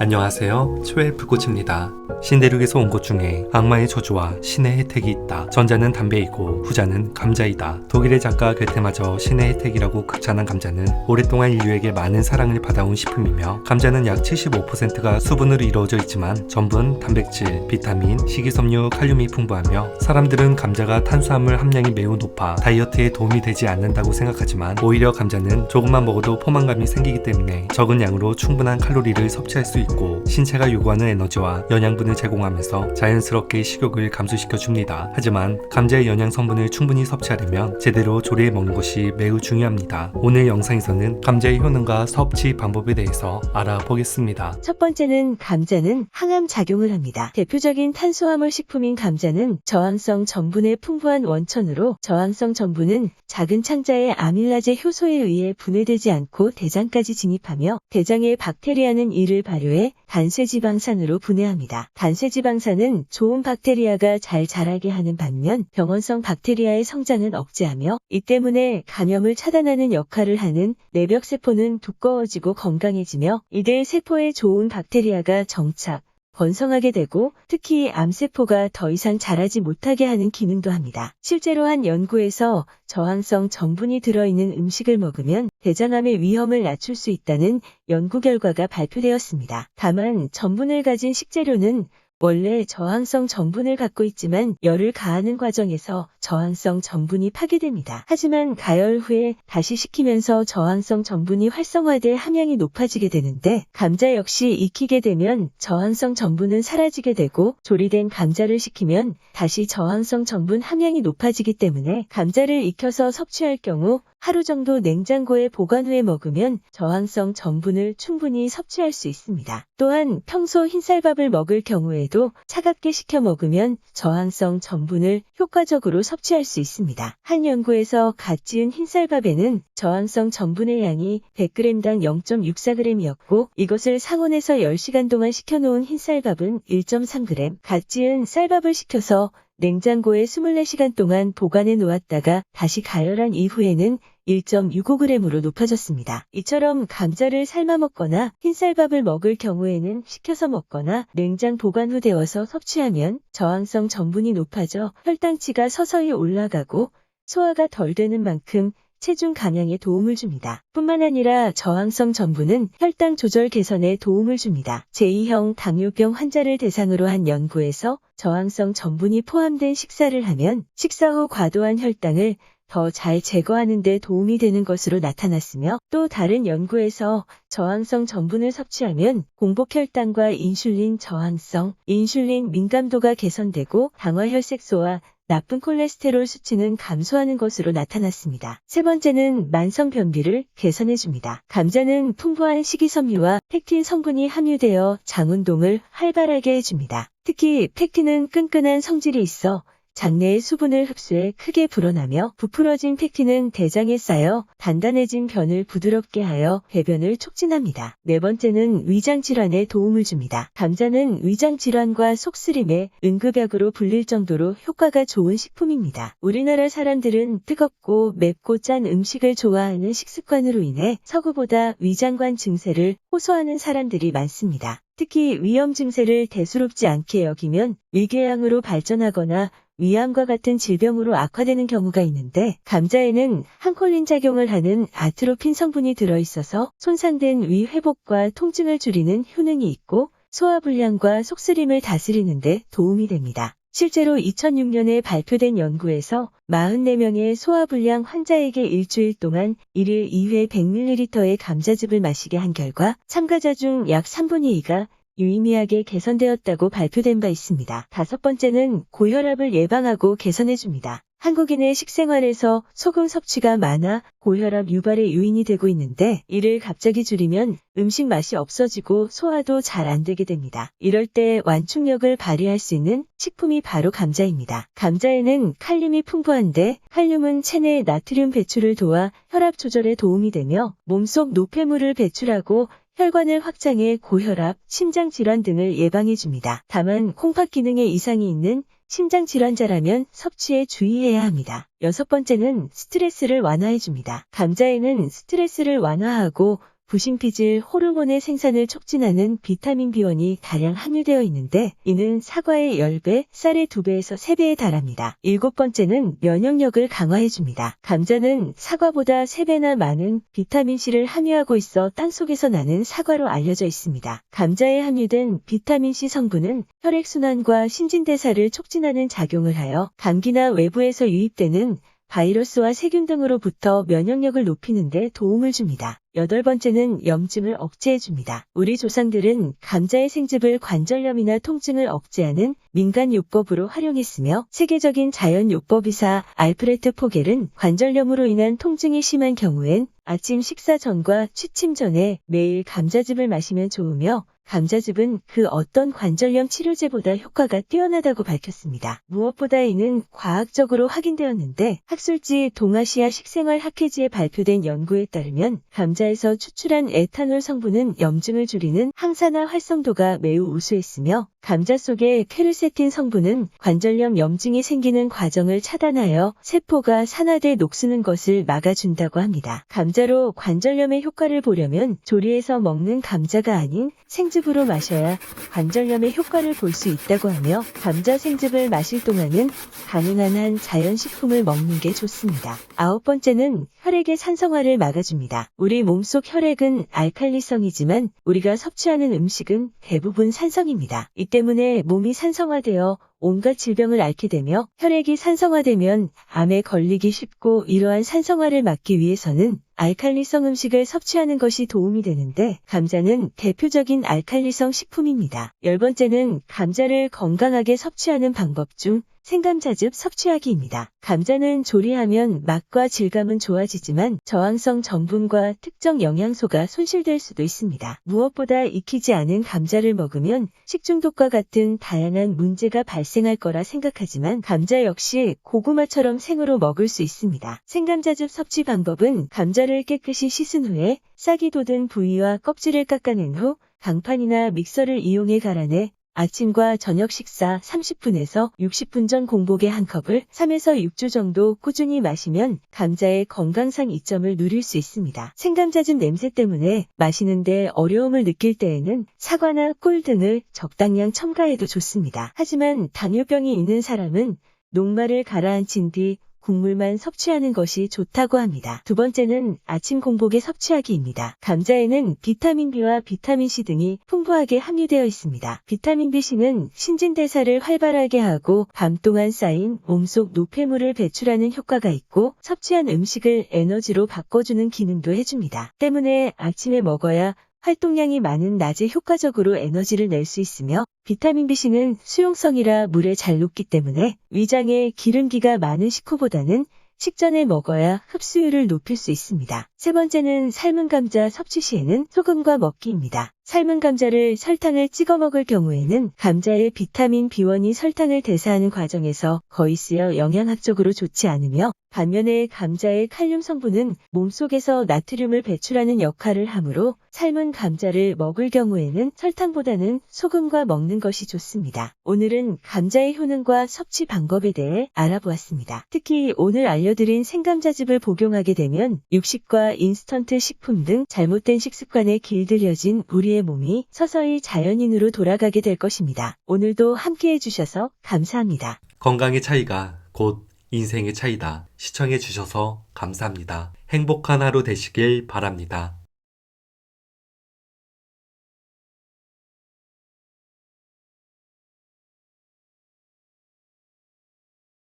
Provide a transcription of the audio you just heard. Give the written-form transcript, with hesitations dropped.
안녕하세요. 초의 불꽃입니다. 신대륙에서 온 것 중에 악마의 저주와 신의 혜택이 있다. 전자는 담배이고 후자는 감자이다. 독일의 작가 괴테마저 신의 혜택이라고 극찬한 감자는 오랫동안 인류에게 많은 사랑을 받아온 식품이며, 감자는 약 75%가 수분으로 이루어져 있지만 전분, 단백질, 비타민, 식이섬유, 칼륨이 풍부하며, 사람들은 감자가 탄수화물 함량이 매우 높아 다이어트에 도움이 되지 않는다고 생각하지만, 오히려 감자는 조금만 먹어도 포만감이 생기기 때문에 적은 양으로 충분한 칼로리를 섭취할 수 있고, 신체가 요구하는 에너지와 영양분을 제공하면서 자연스럽게 식욕을 감소시켜 줍니다. 하지만 감자의 영양 성분을 충분히 섭취하려면 제대로 조리해 먹는 것이 매우 중요합니다. 오늘 영상에서는 감자의 효능과 섭취 방법에 대해서 알아보겠습니다. 첫 번째는 감자는 항암 작용을 합니다. 대표적인 탄수화물 식품인 감자는 저항성 전분의 풍부한 원천으로, 저항성 전분은 작은 창자의 아밀라제 효소에 의해 분해되지 않고 대장까지 진입하며, 대장의 박테리아는 이를 발효해 단쇄지방산으로 분해합니다. 단쇄지방산은 좋은 박테리아가 잘 자라게 하는 반면 병원성 박테리아의 성장은 억제하며, 이 때문에 감염을 차단하는 역할을 하는 내벽세포는 두꺼워지고 건강해지며, 이들 세포에 좋은 박테리아가 정착, 번성하게 되고 특히 암세포가 더 이상 자라지 못하게 하는 기능도 합니다. 실제로 한 연구에서 저항성 전분이 들어있는 음식을 먹으면 대장암의 위험을 낮출 수 있다는 연구 결과가 발표되었습니다. 다만 전분을 가진 식재료는 원래 저항성 전분을 갖고 있지만 열을 가하는 과정에서 저항성 전분이 파괴됩니다. 하지만 가열 후에 다시 식히면서 저항성 전분이 활성화돼 함량이 높아지게 되는데, 감자 역시 익히게 되면 저항성 전분은 사라지게 되고, 조리된 감자를 식히면 다시 저항성 전분 함량이 높아지기 때문에 감자를 익혀서 섭취할 경우 하루 정도 냉장고에 보관 후에 먹으면 저항성 전분을 충분히 섭취할 수 있습니다. 또한 평소 흰쌀밥을 먹을 경우에도 차갑게 식혀 먹으면 저항성 전분을 효과적으로 섭취할 수 있습니다. 한 연구에서 갓 지은 흰쌀밥에는 저항성 전분의 양이 100g당 0.64g이었고, 이것을 상온에서 10시간 동안 식혀놓은 흰쌀밥은 1.3g, 갓 지은 쌀밥을 식혀서 냉장고에 24시간 동안 보관해 놓았다가 다시 가열한 이후에는 1.65g으로 높아졌습니다. 이처럼 감자를 삶아 먹거나 흰쌀밥을 먹을 경우에는 식혀서 먹거나 냉장 보관 후 데워서 섭취하면 저항성 전분이 높아져 혈당치가 서서히 올라가고 소화가 덜 되는 만큼 체중 감량에 도움을 줍니다. 뿐만 아니라 저항성 전분은 혈당 조절 개선에 도움을 줍니다. 제2형 당뇨병 환자를 대상으로 한 연구에서 저항성 전분이 포함된 식사를 하면 식사 후 과도한 혈당을 더 잘 제거하는 데 도움이 되는 것으로 나타났으며, 또 다른 연구에서 저항성 전분을 섭취하면 공복혈당과 인슐린 저항성, 인슐린 민감도가 개선되고 당화혈색소와 나쁜 콜레스테롤 수치는 감소하는 것으로 나타났습니다. 세 번째는 만성 변비를 개선해줍니다. 감자는 풍부한 식이섬유와 펙틴 성분이 함유되어 장 운동을 활발하게 해줍니다. 특히 펙틴은 끈끈한 성질이 있어 장내의 수분을 흡수해 크게 불어나며, 부풀어진 펙틴은 대장에 쌓여 단단해진 변을 부드럽게 하여 배변을 촉진합니다. 네 번째는 위장질환에 도움을 줍니다. 감자는 위장질환과 속쓰림에 응급약으로 불릴 정도로 효과가 좋은 식품입니다. 우리나라 사람들은 뜨겁고 맵고 짠 음식을 좋아하는 식습관으로 인해 서구보다 위장관 증세를 호소하는 사람들이 많습니다. 특히 위염 증세를 대수롭지 않게 여기면 위궤양으로 발전하거나 위암과 같은 질병으로 악화되는 경우가 있는데, 감자에는 항콜린 작용을 하는 아트로핀 성분이 들어있어서 손상된 위 회복과 통증을 줄이는 효능이 있고, 소화불량과 속쓰림을 다스리는 데 도움이 됩니다. 실제로 2006년에 발표된 연구에서 44명의 소화불량 환자에게 일주일 동안 1일 2회 100ml의 감자즙을 마시게 한 결과 참가자 중 약 3분의 2가 유의미하게 개선되었다고 발표된 바 있습니다. 다섯 번째는 고혈압을 예방하고 개선해줍니다. 한국인의 식생활에서 소금 섭취가 많아 고혈압 유발의 요인이 되고 있는데, 이를 갑자기 줄이면 음식 맛이 없어지고 소화도 잘 안 되게 됩니다. 이럴 때 완충력을 발휘할 수 있는 식품이 바로 감자입니다. 감자에는 칼륨이 풍부한데, 칼륨은 체내 나트륨 배출을 도와 혈압 조절에 도움이 되며 몸속 노폐물을 배출하고 혈관을 확장해 고혈압, 심장질환 등을 예방해줍니다. 다만 콩팥 기능에 이상이 있는 심장질환자라면 섭취에 주의해야 합니다. 여섯 번째는 스트레스를 완화해줍니다. 감자에는 스트레스를 완화하고 부신피질 호르몬의 생산을 촉진하는 비타민 B1이 다량 함유되어 있는데 이는 사과의 10배, 쌀의 2배에서 3배에 달합니다. 7번째는 면역력을 강화해줍니다. 감자는 사과보다 3배나 많은 비타민C를 함유하고 있어 땅속에서 나는 사과로 알려져 있습니다. 감자에 함유된 비타민C 성분은 혈액순환과 신진대사를 촉진하는 작용을 하여 감기나 외부에서 유입되는 바이러스와 세균 등으로부터 면역력을 높이는 데 도움을 줍니다. 8번째는 염증을 억제해줍니다. 우리 조상들은 감자의 생즙을 관절염이나 통증을 억제하는 민간요법으로 활용했으며 세계적인 자연요법이사 알프레트 포겔은 관절염으로 인한 통증이 심한 경우엔 아침 식사 전과 취침 전에 매일 감자즙을 마시면 좋으며 감자즙은 그 어떤 관절염 치료제보다 효과가 뛰어나다고 밝혔습니다. 무엇보다 이는 과학적으로 확인되었는데 학술지 동아시아 식생활 학회지에 발표된 연구에 따르면 감자에서 추출한 에탄올 성분은 염증을 줄이는 항산화 활성도가 매우 우수했으며 감자 속의 퀘르세틴 성분은 관절염 염증이 생기는 과정을 차단하여 세포가 산화돼 녹쓰는 것을 막아준다고 합니다. 감자로 관절염의 효과를 보려면 조리해서 먹는 감자가 아닌 생즙으로 마셔야 관절염의 효과를 볼 수 있다고 하며 감자 생즙을 마실 동안은 가능한 한 자연식품을 먹는 게 좋습니다. 9번째는 혈액의 산성화를 막아줍니다. 우리 몸속 혈액은 알칼리성이지만 우리가 섭취하는 음식은 대부분 산성입니다. 이 때문에 몸이 산성화되어 온갖 질병을 앓게 되며 혈액이 산성화되면 암에 걸리기 쉽고 이러한 산성화를 막기 위해서는 알칼리성 음식을 섭취하는 것이 도움이 되는데 감자는 대표적인 알칼리성 식품입니다. 10번째는 감자를 건강하게 섭취하는 방법 중 생감자즙 섭취하기입니다. 감자는 조리하면 맛과 질감은 좋아지지만 저항성 전분과 특정 영양소가 손실될 수도 있습니다. 무엇보다 익히지 않은 감자를 먹으면 식중독과 같은 다양한 문제가 발생할 거라 생각하지만 감자 역시 고구마처럼 생으로 먹을 수 있습니다. 생감자즙 섭취 방법은 감자를 깨끗이 씻은 후에 싹이 돋은 부위와 껍질을 깎아낸 후 강판이나 믹서를 이용해 갈아내 아침과 저녁 식사 30분에서 60분 전 공복에 한 컵을 3에서 6주 정도 꾸준히 마시면 감자의 건강상 이점을 누릴 수 있습니다. 생감자즙 냄새 때문에 마시는데 어려움을 느낄 때에는 사과나 꿀 등을 적당량 첨가해도 좋습니다. 하지만 당뇨병이 있는 사람은 녹말을 가라앉힌 뒤 국물만 섭취하는 것이 좋다고 합니다. 2번째는 아침 공복에 섭취하기입니다. 감자에는 비타민 B와 비타민 C 등이 풍부하게 함유되어 있습니다. 비타민 BC는 신진대사를 활발하게 하고 밤 동안 쌓인 몸속 노폐물을 배출하는 효과가 있고 섭취한 음식을 에너지로 바꿔주는 기능도 해줍니다. 때문에 아침에 먹어야 활동량이 많은 낮에 효과적으로 에너지를 낼 수 있으며 비타민 BC는 수용성이라 물에 잘 녹기 때문에 위장에 기름기가 많은 식후보다는 식전에 먹어야 흡수율을 높일 수 있습니다. 3번째는 삶은 감자 섭취 시에는 소금과 먹기입니다. 삶은 감자를 설탕을 찍어 먹을 경우에는 감자의 비타민 B1이 설탕을 대사하는 과정에서 거의 쓰여 영양학적으로 좋지 않으며 반면에 감자의 칼륨 성분은 몸속에서 나트륨을 배출하는 역할을 하므로 삶은 감자를 먹을 경우에는 설탕보다는 소금과 먹는 것이 좋습니다. 오늘은 감자의 효능과 섭취 방법에 대해 알아보았습니다. 특히 오늘 알려드린 생감자즙을 복용하게 되면 육식과 인스턴트 식품 등 잘못된 식습관에 길들여진 우리의 몸이 서서히 자연인으로 돌아가게 될 것입니다. 오늘도 함께 해주셔서 감사합니다. 건강의 차이가 곧 인생의 차이다. 시청해주셔서 감사합니다. 행복한 하루 되시길 바랍니다.